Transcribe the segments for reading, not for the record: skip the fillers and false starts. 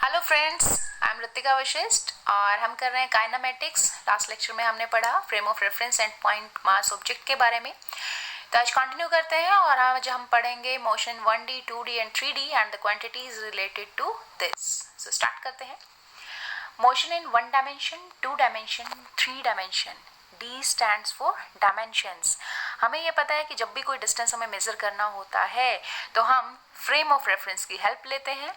Hello friends, I am Ritika Vashishtha और हम कर रहे हैं काइनेमेटिक्स। लास्ट लेक्चर में हमने पढ़ा frame of reference and point mass object के बारे में। तो आज कंटिन्यू करते हैं और आज हम पढ़ेंगे motion 1D, 2D and 3D and the quantities related to this. So start करते हैं। Motion in 1 dimension, 2 dimension, 3 dimension. D stands for dimensions. हमें ये पता है कि जब भी कोई डिस्टेंस हमें मेजर करना होता है तो हम फ्रेम ऑफ रेफरेंस की हेल्प लेते हैं।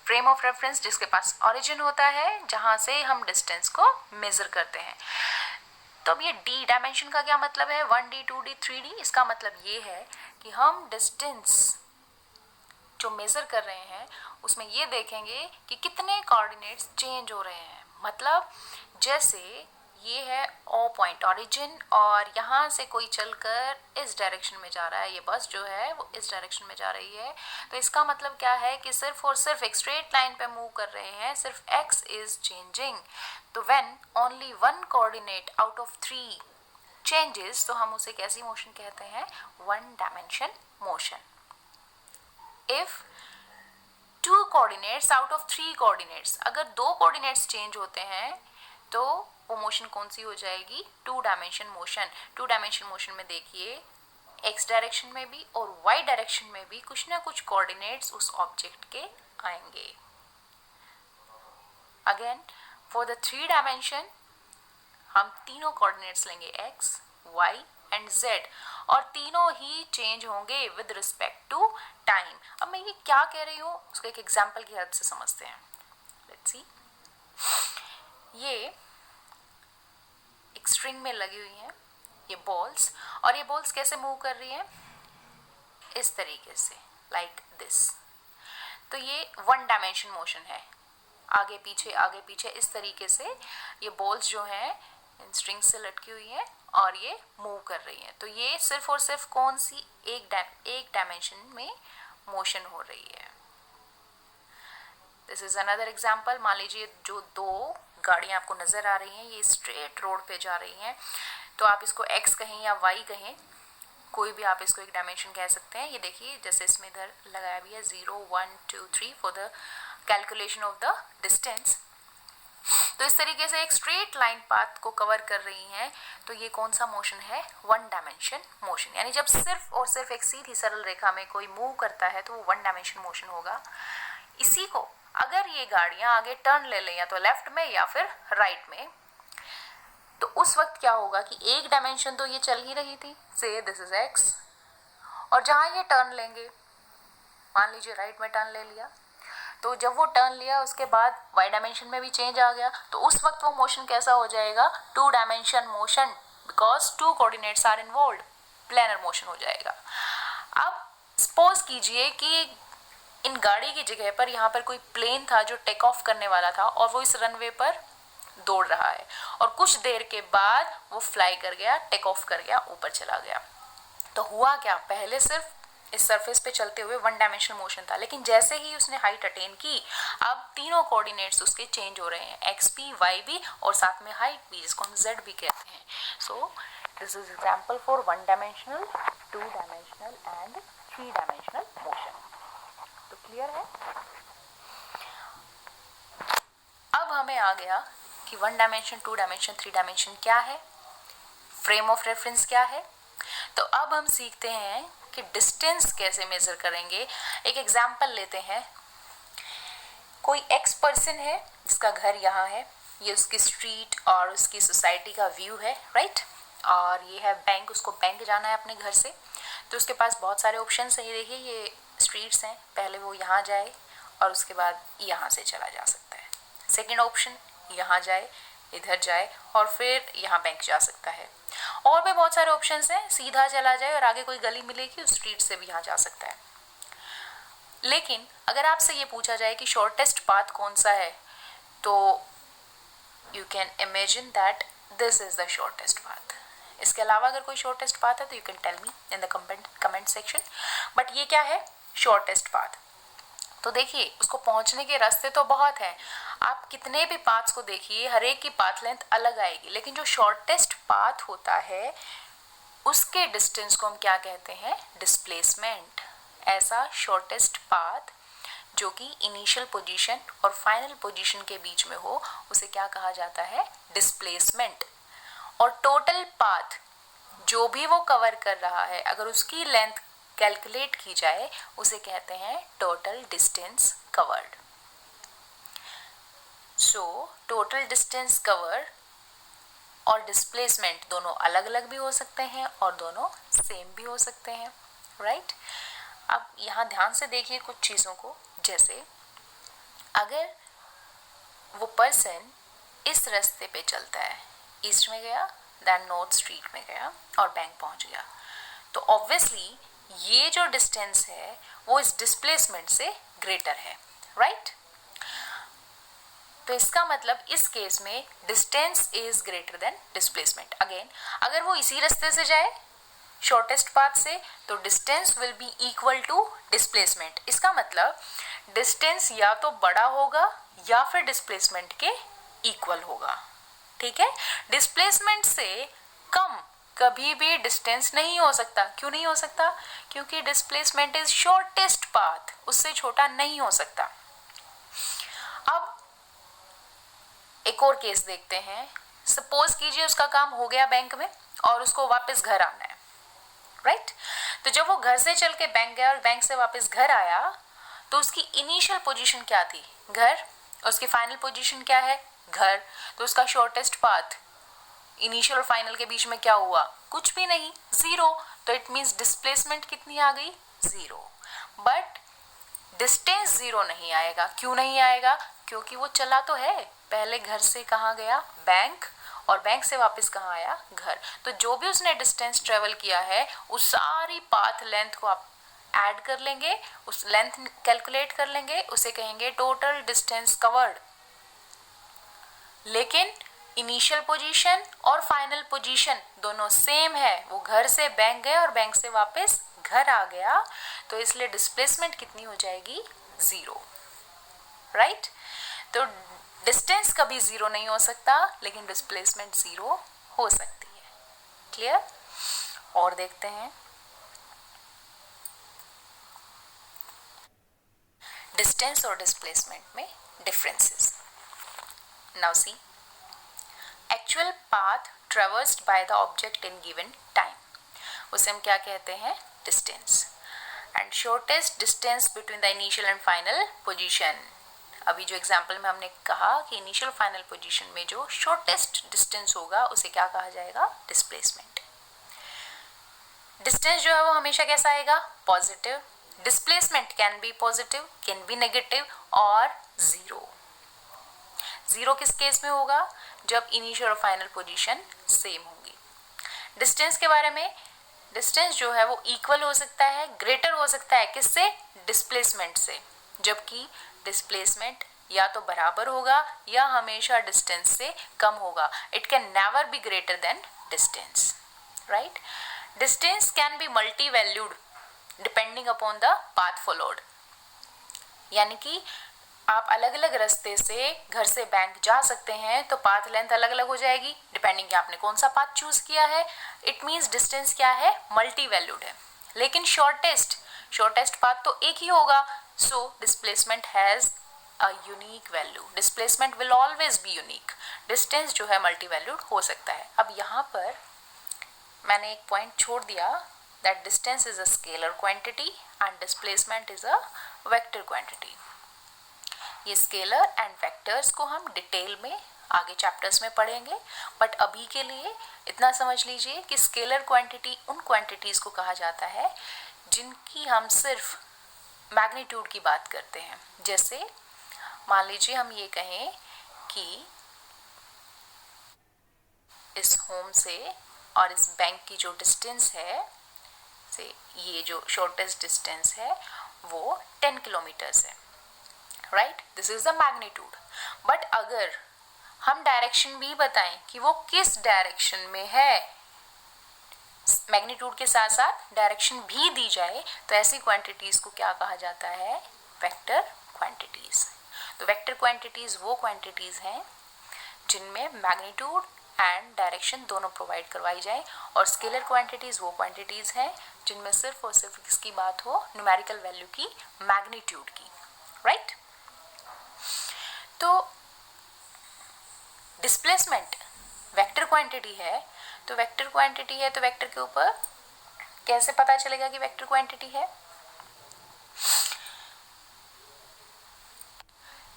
फ्रेम ऑफ रेफरेंस जिसके पास ओरिजिन होता है, जहां से हम डिस्टेंस को मेजर करते हैं। तो अब ये डी डायमेंशन का क्या मतलब है? 1D, 2D, 3D। इसका मतलब ये है कि हम डिस्टेंस जो मेजर कर रहे हैं उसमें ये देखेंगे कि कितने कोऑर्डिनेट्स चेंज हो रहे हैं। मतलब जैसे ये है ओ पॉइंट ओरिजिन और यहाँ से कोई चलकर इस डायरेक्शन में जा रहा है, ये बस जो है वो इस डायरेक्शन में जा रही है। तो इसका मतलब क्या है कि सिर्फ और सिर्फ एक स्ट्रेट लाइन पे मूव कर रहे हैं, सिर्फ x इज चेंजिंग। तो when only 1 coordinate out of 3 changes तो हम उसे कैसी मोशन कहते हैं? 1 dimension motion. If 2 coordinates out of 3 coordinates, अगर 2 कोऑर्डिनेट्स चेंज होते हैं तो वो मोशन कौन सी हो जाएगी? 2 डायमेंशन मोशन। 2 डायमेंशन मोशन में देखिए x डायरेक्शन में भी और y डायरेक्शन में भी कुछ ना कुछ कोऑर्डिनेट्स उस ऑब्जेक्ट के आएंगे। अगेन फॉर द 3 डायमेंशन हम तीनों कोऑर्डिनेट्स लेंगे x, y एंड z और तीनों ही चेंज होंगे विद रिस्पेक्ट टू टाइम। अब मैं ये क्या कह रही हूँ उसको एक एग्जांपल की हेल्प से समझते हैं। लेट्स सी, ये एक स्ट्रिंग में लगी हुई हैं ये बॉल्स, और ये बॉल्स कैसे मूव कर रही हैं? इस तरीके से, लाइक दिस। तो ये 1 डायमेंशन मोशन है, आगे पीछे इस तरीके से ये बॉल्स जो हैं इन स्ट्रिंग से लटकी हुई हैं और ये मूव कर रही हैं। तो ये सिर्फ और सिर्फ कौन सी एक डायमेंशन में मोशन हो रही है। This is another example. मान लीजिए जो 2 गाड़ियां आपको नजर आ रही हैं, ये स्ट्रेट रोड पे जा रही हैं, तो आप इसको x कहें या y कहें, कोई भी आप इसको एक डायमेंशन कह सकते हैं। ये देखिए जैसे इसमें इधर लगाया भी है 0, 1, 2, 3 for the calculation of the distance. तो इस तरीके से एक स्ट्रेट लाइन पाथ को कवर कर रही हैं। तो ये कौन सा मोशन है? 1 डायमेंशन मोशन। यानी जब सिर्फ और सिर्फ एक सीधी सरल रेखा में कोई मूव करता है तो वो 1 डायमेंशन मोशन होगा। इसी को अगर ये गाड़ियां आगे टर्न ले लें या तो लेफ्ट में या फिर राइट में, तो उस वक्त क्या होगा कि एक डायमेंशन तो ये चल ही रही थी, से दिस इज x, और जहां ये टर्न लेंगे, मान लीजिए राइट में टर्न ले लिया, तो जब वो टर्न लिया उसके बाद y डायमेंशन में भी चेंज आ गया, तो उस वक्त वो मोशन कैसा हो जाएगा? 2 dimension motion, because 2 coordinates are involved, planar motion हो जाएगा। अब सपोज कीजिए कि इन गाड़ी की जगह पर यहाँ पर कोई प्लेन था जो टेक ऑफ करने वाला था और वो इस रनवे पर दौड़ रहा है और कुछ देर के बाद वो फ्लाई कर गया, टेक ऑफ कर गया, ऊपर चला गया। तो हुआ क्या? पहले सिर्फ इस सरफेस पे चलते हुए 1 डायमेंशनल मोशन था, लेकिन जैसे ही उसने हाइट अटेन की, अब तीनों कोऑर्डिनेट्स उसके चेंज हो रहे हैं, एक्स भी, वाई भी और साथ में हाइट भी, जिसको हम जेड भी कहते हैं। So this is example for 1 dimensional, 2 dimensional and 3 dimensional motion. तो क्लियर है? अब हमें आ गया कि 1 डायमेंशन, 2 डायमेंशन, 3 डायमेंशन क्या है, फ्रेम ऑफ रेफरेंस क्या है। तो अब हम सीखते हैं कि डिस्टेंस कैसे मेजर करेंगे। एक एग्जांपल लेते हैं। कोई एक्स पर्सन है जिसका घर यहाँ है, ये उसकी स्ट्रीट और उसकी सोसाइटी का व्यू है, राइट। और ये है बैंक, उसको बैंक जाना है अपने घर से, तो उसके पास बहुत सारे ऑप्शन है। ये देखिए ये स्ट्रीट्स हैं, पहले वो यहाँ जाए और उसके बाद यहाँ से चला जा सकता है। सेकेंड ऑप्शन, यहाँ जाए, इधर जाए और फिर यहाँ बैंक जा सकता है। और भी बहुत सारे ऑप्शंस हैं, सीधा चला जाए और आगे कोई गली मिलेगी उस स्ट्रीट से भी यहाँ जा सकता है। लेकिन अगर आपसे ये पूछा जाए कि शॉर्टेस्ट पाथ कौन सा है, तो you can imagine that this is the shortest path. इसके अलावा अगर कोई शॉर्टेस्ट पाथ है तो you can tell me in the comment section. But ये क्या है? Shortest path. तो देखिए उसको पहुंचने के रास्ते तो बहुत हैं, आप कितने भी पाथ्स को देखिए, हर एक की पाथ लेंथ अलग आएगी, लेकिन जो शॉर्टेस्ट पाथ होता है उसके डिस्टेंस को हम क्या कहते हैं? डिस्प्लेसमेंट। ऐसा शॉर्टेस्ट पाथ जो कि इनिशियल पोजीशन और फाइनल पोजीशन के बीच में हो उसे क्या कहा जाता है, डिस्प्लेसमेंट। और टोटल पाथ जो भी वो कवर कर रहा है अगर उसकी लेंथ कैलकुलेट की जाए उसे कहते हैं total distance covered. So total distance cover और डिस्प्लेसमेंट दोनों अलग अलग भी हो सकते हैं और दोनों सेम भी हो सकते हैं, राइट। अब यहाँ ध्यान से देखिए कुछ चीज़ों को, जैसे अगर वो पर्सन इस रास्ते पे चलता है, ईस्ट में गया, देन नॉर्थ स्ट्रीट में गया और बैंक पहुँच गया, तो ऑब्वियसली ये जो डिस्टेंस है वो इस डिस्प्लेसमेंट से ग्रेटर है, राइट। तो इसका मतलब इस केस में distance is greater than displacement. Again अगर वो इसी रास्ते से जाए शॉर्टेस्ट पाथ से तो distance will be equal to displacement. इसका मतलब डिस्टेंस या तो बड़ा होगा या फिर डिस्प्लेसमेंट के इक्वल होगा, ठीक है। डिस्प्लेसमेंट से कम कभी भी डिस्टेंस नहीं हो सकता। क्यों नहीं हो सकता? क्योंकि डिस्प्लेसमेंट इज शॉर्टेस्ट पाथ, उससे छोटा नहीं हो सकता। अब एक और केस देखते हैं। सपोज कीजिए उसका काम हो गया बैंक में और उसको वापस घर आना है, राइट। तो जब वो घर से चल के बैंक गया और बैंक से वापस घर आया तो उसकी इनिशियल पोजीशन क्या थी, घर। उसकी फाइनल पोजीशन क्या है, घर। तो उसका शॉर्टेस्ट पाथ इनिशियल और फाइनल के बीच में क्या हुआ, कुछ भी नहीं, जीरो। तो इट मीन्स डिस्प्लेसमेंट कितनी आ गई, जीरो। बट डिस्टेंस जीरो नहीं आएगा। क्यों नहीं आएगा? क्योंकि वो चला तो है, पहले घर से कहाँ गया, बैंक, और बैंक से वापस कहाँ आया, घर। तो जो भी उसने डिस्टेंस ट्रेवल किया है उस सारी पाथ लेंथ को आप ऐड कर लेंगे, उस लेंथ कैलकुलेट कर लेंगे, उसे कहेंगे टोटल डिस्टेंस कवर्ड। लेकिन इनिशियल पोजीशन और फाइनल पोजीशन दोनों सेम है, वो घर से बैंक गए और बैंक से वापस घर आ गया, तो इसलिए डिस्प्लेसमेंट कितनी हो जाएगी, जीरो, राइट। तो डिस्टेंस कभी जीरो नहीं हो सकता लेकिन डिस्प्लेसमेंट जीरो हो सकती है। क्लियर? और देखते हैं डिस्टेंस और डिस्प्लेसमेंट में differences. Now see, actual path traversed by the object in given time, उसे हम क्या कहते हैं, distance. And shortest distance between the initial and final position. अभी जो एग्जाम्पल में हमने कहा कि इनिशियल फाइनल पोजीशन में जो शॉर्टेस्ट डिस्टेंस होगा उसे क्या कहा जाएगा, डिस्प्लेसमेंट। डिस्टेंस जो है वो हमेशा कैसा आएगा, positive. Displacement can be positive, can be negative और जीरो। जीरो किस केस में होगा, जब इनिशियल और फाइनल पोजीशन सेम होगी। डिस्टेंस के बारे में, डिस्टेंस जो है वो इक्वल हो सकता है, ग्रेटर हो सकता है किससे, डिस्प्लेसमेंट से, जबकि डिस्प्लेसमेंट या तो बराबर होगा या हमेशा डिस्टेंस से कम होगा। It can never be greater than distance, right. Distance can be multi valued depending upon the path followed, यानी कि आप अलग अलग रास्ते से घर से बैंक जा सकते हैं तो पाथ लेंथ अलग अलग हो जाएगी डिपेंडिंग कि आपने कौन सा पाथ चूज किया है। इट मीन्स डिस्टेंस क्या है, मल्टी वैल्यूड है। लेकिन शॉर्टेस्ट पाथ तो एक ही होगा, so displacement has a unique value. Displacement will always be unique. Distance जो है मल्टी वैल्यूड हो सकता है। अब यहाँ पर मैंने एक पॉइंट छोड़ दिया, that distance is a scalar quantity and displacement is a vector quantity. ये स्केलर एंड वेक्टर्स को हम डिटेल में आगे चैप्टर्स में पढ़ेंगे, बट अभी के लिए इतना समझ लीजिए कि स्केलर क्वांटिटी उन क्वांटिटीज को कहा जाता है जिनकी हम सिर्फ मैग्नीट्यूड की बात करते हैं। जैसे मान लीजिए हम ये कहें कि इस होम से और इस बैंक की जो डिस्टेंस है, से ये जो शॉर्टेस्ट डिस्टेंस है वो 10 किलोमीटर्स है, right. This is the magnitude. But अगर हम डायरेक्शन भी बताएं कि वो किस डायरेक्शन में है, मैग्नीट्यूड के साथ साथ डायरेक्शन भी दी जाए, तो ऐसी क्वांटिटीज को क्या कहा जाता है, वेक्टर क्वांटिटीज। तो वेक्टर क्वांटिटीज वो क्वांटिटीज हैं जिनमें मैग्नीट्यूड एंड डायरेक्शन दोनों प्रोवाइड करवाई जाए, और स्केलर क्वांटिटीज वो क्वांटिटीज हैं जिनमें सिर्फ और सिर्फ किसकी बात हो, न्यूमेरिकल वैल्यू की, मैग्नीट्यूड की, राइट। तो डिस्प्लेसमेंट वेक्टर क्वांटिटी है, तो वेक्टर क्वांटिटी है तो वेक्टर के ऊपर कैसे पता चलेगा कि वेक्टर क्वांटिटी है?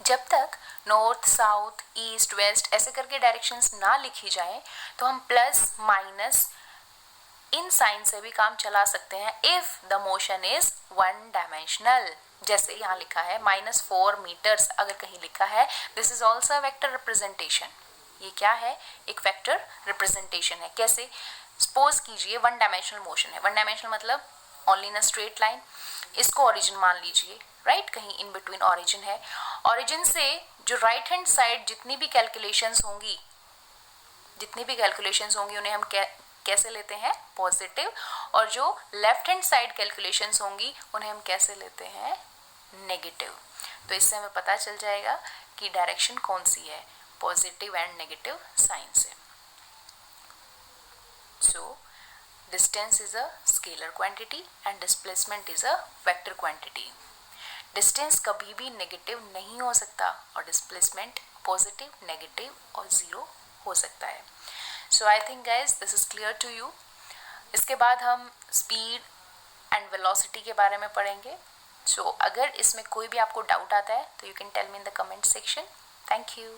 जब तक नॉर्थ, साउथ, ईस्ट, वेस्ट ऐसे करके डायरेक्शंस ना लिखी जाए तो हम प्लस माइनस इन साइन से भी काम चला सकते हैं if the motion is one dimensional. जैसे यहाँ लिखा है -4 मीटर्स, अगर कहीं लिखा है this is also vector representation. ये क्या है? एक वेक्टर रिप्रेजेंटेशन है। कैसे? सपोज कीजिए वन डायमेंशनल मोशन है। वन डायमेंशनल मतलब only in a straight line. इसको ओरिजिन मान लीजिए, राइट, कहीं इन बिटवीन ओरिजिन है। ओरिजिन से जो राइट हैंड साइड जितनी भी कैलकुलेशंस होंगी उन्हें हम कैसे लेते हैं? पॉजिटिव। और जो लेफ्ट हैंड साइड कैलकुलेशंस होंगी उन्हें हम कैसे लेते हैं? नेगेटिव। तो इससे हमें पता चल जाएगा कि डायरेक्शन कौन सी है, पॉजिटिव एंड नेगेटिव साइन से। So distance is a scalar quantity and displacement is a vector quantity. Distance कभी भी नेगेटिव नहीं हो सकता और डिस्प्लेसमेंट पॉजिटिव, नेगेटिव और जीरो हो सकता है। So I think guys this is clear to you. इसके बाद हम स्पीड एंड वेलोसिटी के बारे में पढ़ेंगे। सो अगर इसमें कोई भी आपको डाउट आता है तो you can tell me in the comment section. Thank you.